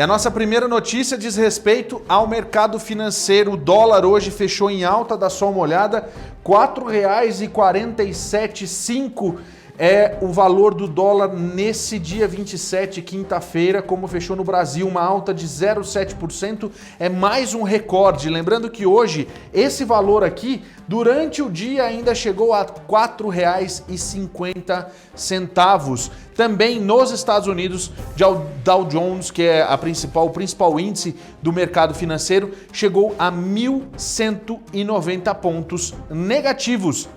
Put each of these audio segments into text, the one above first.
a nossa primeira notícia diz respeito ao mercado financeiro. O dólar hoje fechou em alta, dá só uma olhada, R$ 4,47,5 é o valor do dólar nesse dia 27, quinta-feira, como fechou no Brasil, uma alta de 0,7%, é mais um recorde. Lembrando que hoje, esse valor aqui, durante o dia ainda chegou a R$ 4,50. Também nos Estados Unidos, Dow Jones, que é o principal índice do mercado financeiro, chegou a 1.190 pontos negativos.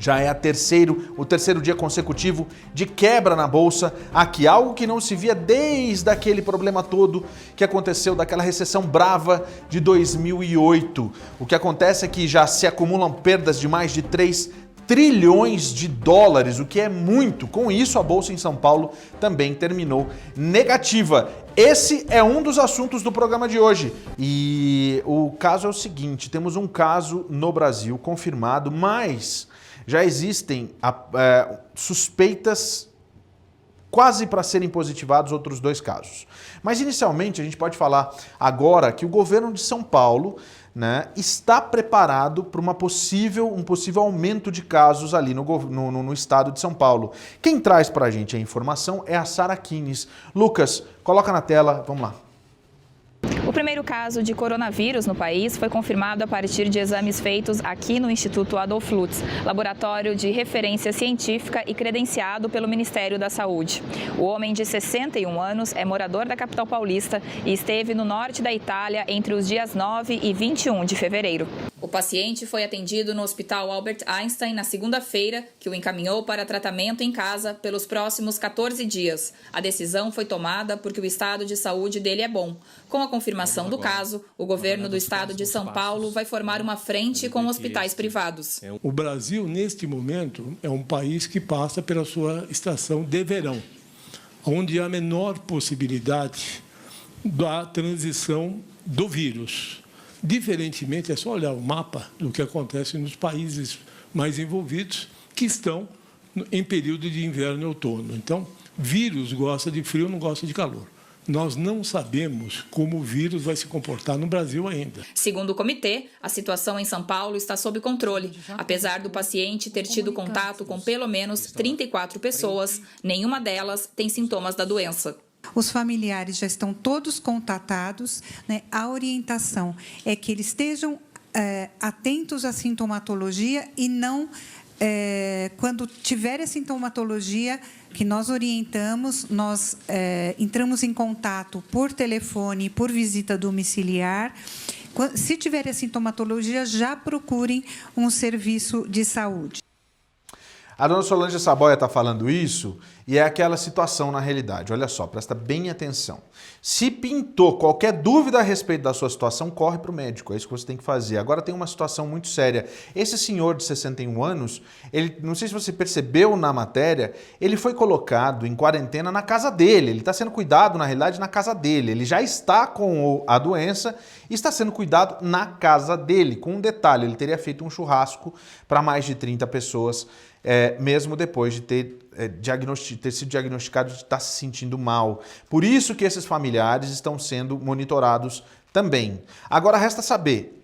Já é o terceiro dia consecutivo de quebra na Bolsa, aqui algo que não se via desde aquele problema todo que aconteceu, daquela recessão brava de 2008. O que acontece é que já se acumulam perdas de mais de 3 trilhões de dólares, o que é muito. Com isso, a Bolsa em São Paulo também terminou negativa. Esse é um dos assuntos do programa de hoje. E o caso é o seguinte, temos um caso no Brasil confirmado, mas já existem suspeitas quase para serem positivados outros 2 casos. Mas inicialmente a gente pode falar agora que o governo de São Paulo, né, está preparado para um possível aumento de casos ali no estado de São Paulo. Quem traz para a gente a informação é a Sara Kines. Lucas, coloca na tela, vamos lá. O primeiro caso de coronavírus no país foi confirmado a partir de exames feitos aqui no Instituto Adolf Lutz, laboratório de referência científica e credenciado pelo Ministério da Saúde. O homem de 61 anos é morador da capital paulista e esteve no norte da Itália entre os dias 9 e 21 de fevereiro. O paciente foi atendido no Hospital Albert Einstein na segunda-feira, que o encaminhou para tratamento em casa pelos próximos 14 dias. A decisão foi tomada porque o estado de saúde dele é bom. Com a confirmação do caso, o governo do estado de São Paulo vai formar uma frente com hospitais privados. O Brasil, neste momento, é um país que passa pela sua estação de verão, onde há a menor possibilidade da transição do vírus. Diferentemente, é só olhar o mapa do que acontece nos países mais envolvidos, que estão em período de inverno e outono. Então, vírus gosta de frio, não gosta de calor. Nós não sabemos como o vírus vai se comportar no Brasil ainda. Segundo o comitê, a situação em São Paulo está sob controle. Apesar do paciente ter tido contato com pelo menos 34 pessoas, nenhuma delas tem sintomas da doença. Os familiares já estão todos contatados, né? A orientação é que eles estejam atentos à sintomatologia e não, quando tiver a sintomatologia que nós orientamos, nós entramos em contato por telefone, por visita domiciliar. Se tiver a sintomatologia, já procurem um serviço de saúde. A dona Solange Saboia está falando isso e é aquela situação na realidade. Olha só, presta bem atenção. Se pintou qualquer dúvida a respeito da sua situação, corre para o médico. É isso que você tem que fazer. Agora tem uma situação muito séria. Esse senhor de 61 anos, não sei se você percebeu na matéria, ele foi colocado em quarentena na casa dele. Ele está sendo cuidado, na realidade, na casa dele. Ele já está com a doença e está sendo cuidado na casa dele. Com um detalhe, ele teria feito um churrasco para mais de 30 pessoas, mesmo depois de ter sido diagnosticado de estar se sentindo mal. Por isso que esses familiares estão sendo monitorados também. Agora resta saber,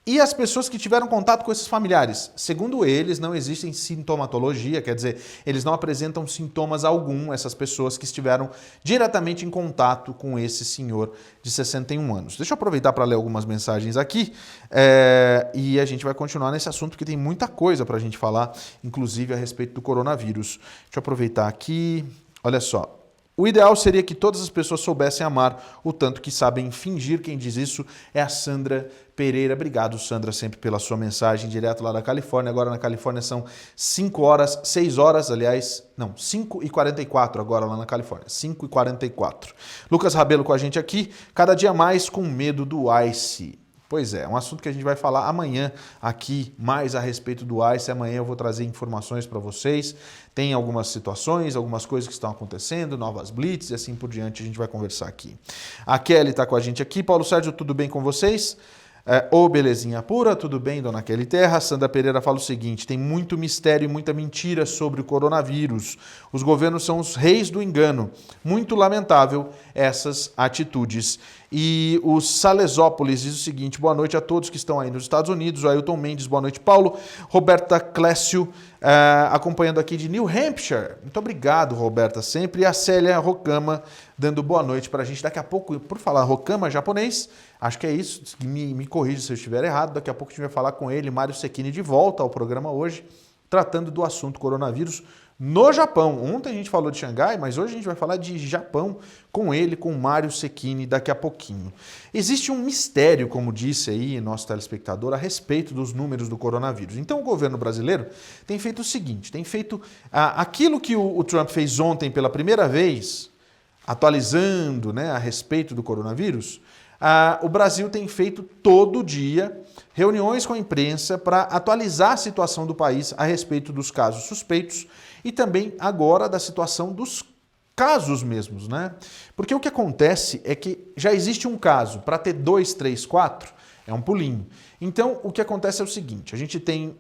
e as pessoas que tiveram contato com esses familiares? Segundo eles, não existe sintomatologia, quer dizer, eles não apresentam sintomas algum, essas pessoas que estiveram diretamente em contato com esse senhor de 61 anos. Deixa eu aproveitar para ler algumas mensagens aqui e a gente vai continuar nesse assunto, porque tem muita coisa para a gente falar, inclusive a respeito do coronavírus. Deixa eu aproveitar aqui, olha só. O ideal seria que todas as pessoas soubessem amar o tanto que sabem fingir. Quem diz isso é a Sandra Pereira. Obrigado, Sandra, sempre pela sua mensagem, direto lá da Califórnia. Agora na Califórnia são 5h44 agora lá na Califórnia, 5h44. Lucas Rabelo com a gente aqui, cada dia mais com medo do ICE. Pois é, um assunto que a gente vai falar amanhã aqui, mais a respeito do ICE. Amanhã eu vou trazer informações para vocês. Tem algumas situações, algumas coisas que estão acontecendo, novas blitz e assim por diante, a gente vai conversar aqui. A Kelly está com a gente aqui. Paulo Sérgio, tudo bem com vocês? Ô belezinha pura, tudo bem, dona Kelly Terra? Sandra Pereira fala o seguinte: tem muito mistério e muita mentira sobre o coronavírus. Os governos são os reis do engano. Muito lamentável essas atitudes. E o Salesópolis diz o seguinte: boa noite a todos que estão aí nos Estados Unidos. O Ailton Mendes, boa noite, Paulo. Roberta Clécio, acompanhando aqui de New Hampshire. Muito obrigado, Roberta, sempre. E a Célia Rokama dando boa noite para a gente. Daqui a pouco, por falar Rokama, japonês, acho que é isso. Me corrija se eu estiver errado. Daqui a pouco a gente vai falar com ele, Mário Cecchini, de volta ao programa hoje, tratando do assunto coronavírus no Japão. Ontem a gente falou de Xangai, mas hoje a gente vai falar de Japão com ele, com Mário Cecchini, daqui a pouquinho. Existe um mistério, como disse aí nosso telespectador, a respeito dos números do coronavírus. Então o governo brasileiro tem feito o seguinte, tem feito aquilo que o Trump fez ontem pela primeira vez, atualizando, né, a respeito do coronavírus. O Brasil tem feito todo dia reuniões com a imprensa para atualizar a situação do país a respeito dos casos suspeitos e também agora da situação dos casos mesmos, né? Porque o que acontece é que já existe um caso, para ter 2, 3, 4, é um pulinho. Então, o que acontece é o seguinte, a gente tem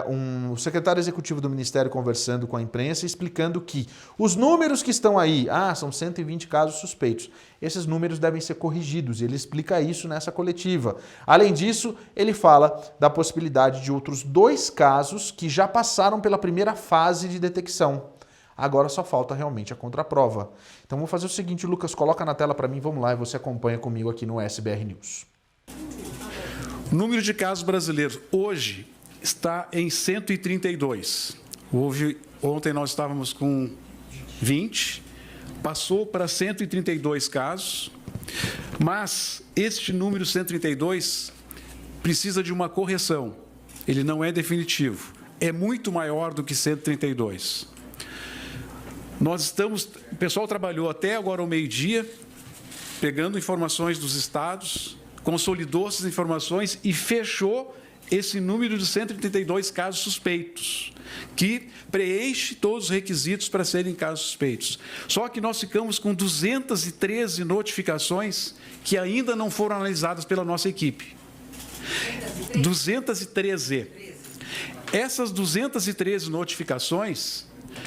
um secretário executivo do Ministério conversando com a imprensa, explicando que os números que estão aí, são 120 casos suspeitos, esses números devem ser corrigidos, e ele explica isso nessa coletiva. Além disso, ele fala da possibilidade de outros 2 casos que já passaram pela primeira fase de detecção. Agora só falta realmente a contraprova. Então, vamos fazer o seguinte, Lucas, coloca na tela para mim, vamos lá, e você acompanha comigo aqui no SBR News. O número de casos brasileiros hoje está em 132. Ontem nós estávamos com 20, passou para 132 casos, mas este número 132 precisa de uma correção. Ele não é definitivo, é muito maior do que 132. O pessoal trabalhou até agora ao meio-dia, pegando informações dos estados, consolidou essas informações e fechou esse número de 132 casos suspeitos, que preenche todos os requisitos para serem casos suspeitos. Só que nós ficamos com 213 notificações que ainda não foram analisadas pela nossa equipe. 213. Essas 213 notificações,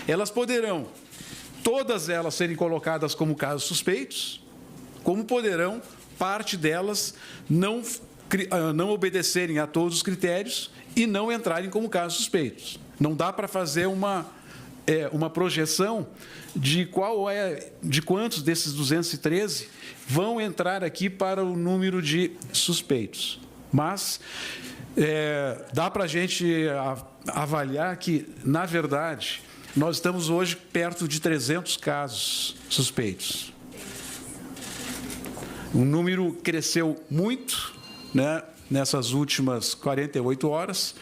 elas poderão, todas elas serem colocadas como casos suspeitos, como poderão parte delas não obedecerem a todos os critérios e não entrarem como casos suspeitos. Não dá para fazer uma projeção de de quantos desses 213 vão entrar aqui para o número de suspeitos. Mas dá para a gente avaliar que, na verdade, nós estamos hoje perto de 300 casos suspeitos. O número cresceu muito, né, nessas últimas 48 horas.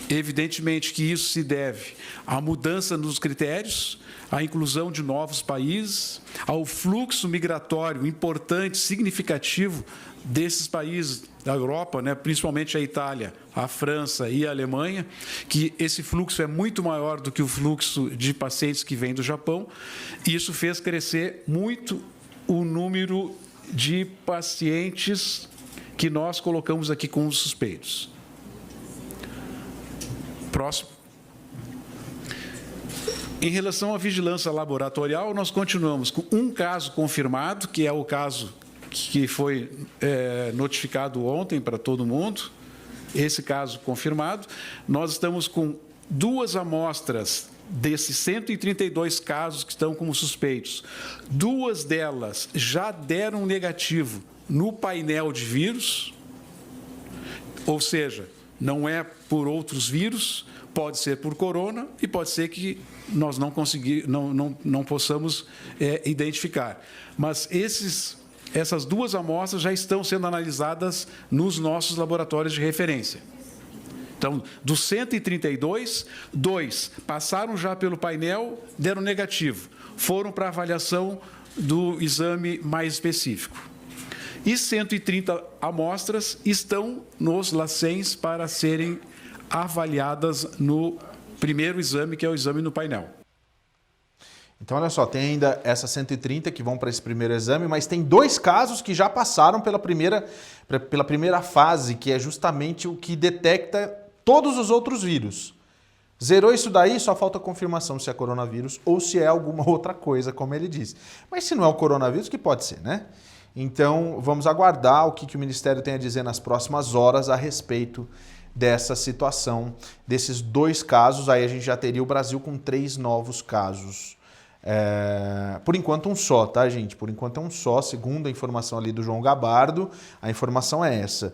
Evidentemente que isso se deve à mudança nos critérios, à inclusão de novos países, ao fluxo migratório importante, significativo desses países da Europa, né, principalmente a Itália, a França e a Alemanha, que esse fluxo é muito maior do que o fluxo de pacientes que vêm do Japão, e isso fez crescer muito o número de pacientes que nós colocamos aqui como suspeitos. Próximo. Em relação à vigilância laboratorial, nós continuamos com um caso confirmado, que é o caso que foi notificado ontem para todo mundo, esse caso confirmado. Nós estamos com 2 amostras desses 132 casos que estão como suspeitos. 2 delas já deram negativo no painel de vírus, ou seja, não é por outros vírus, pode ser por corona e pode ser que nós não possamos identificar. Mas essas 2 amostras já estão sendo analisadas nos nossos laboratórios de referência. Então, dos 132, 2 passaram já pelo painel, deram negativo, foram para avaliação do exame mais específico. E 130 amostras estão nos LACENs para serem avaliadas no primeiro exame, que é o exame no painel. Então, olha só, tem ainda essas 130 que vão para esse primeiro exame, mas tem 2 casos que já passaram pela primeira fase, que é justamente o que detecta todos os outros vírus. Zerou isso daí, só falta confirmação se é coronavírus ou se é alguma outra coisa, como ele disse. Mas se não é o coronavírus, que pode ser, né? Então, vamos aguardar o que o Ministério tem a dizer nas próximas horas a respeito dessa situação, desses 2 casos. Aí a gente já teria o Brasil com 3 novos casos. Por enquanto um só, tá, gente? Por enquanto é um só, segundo a informação ali do João Gabardo, a informação é essa.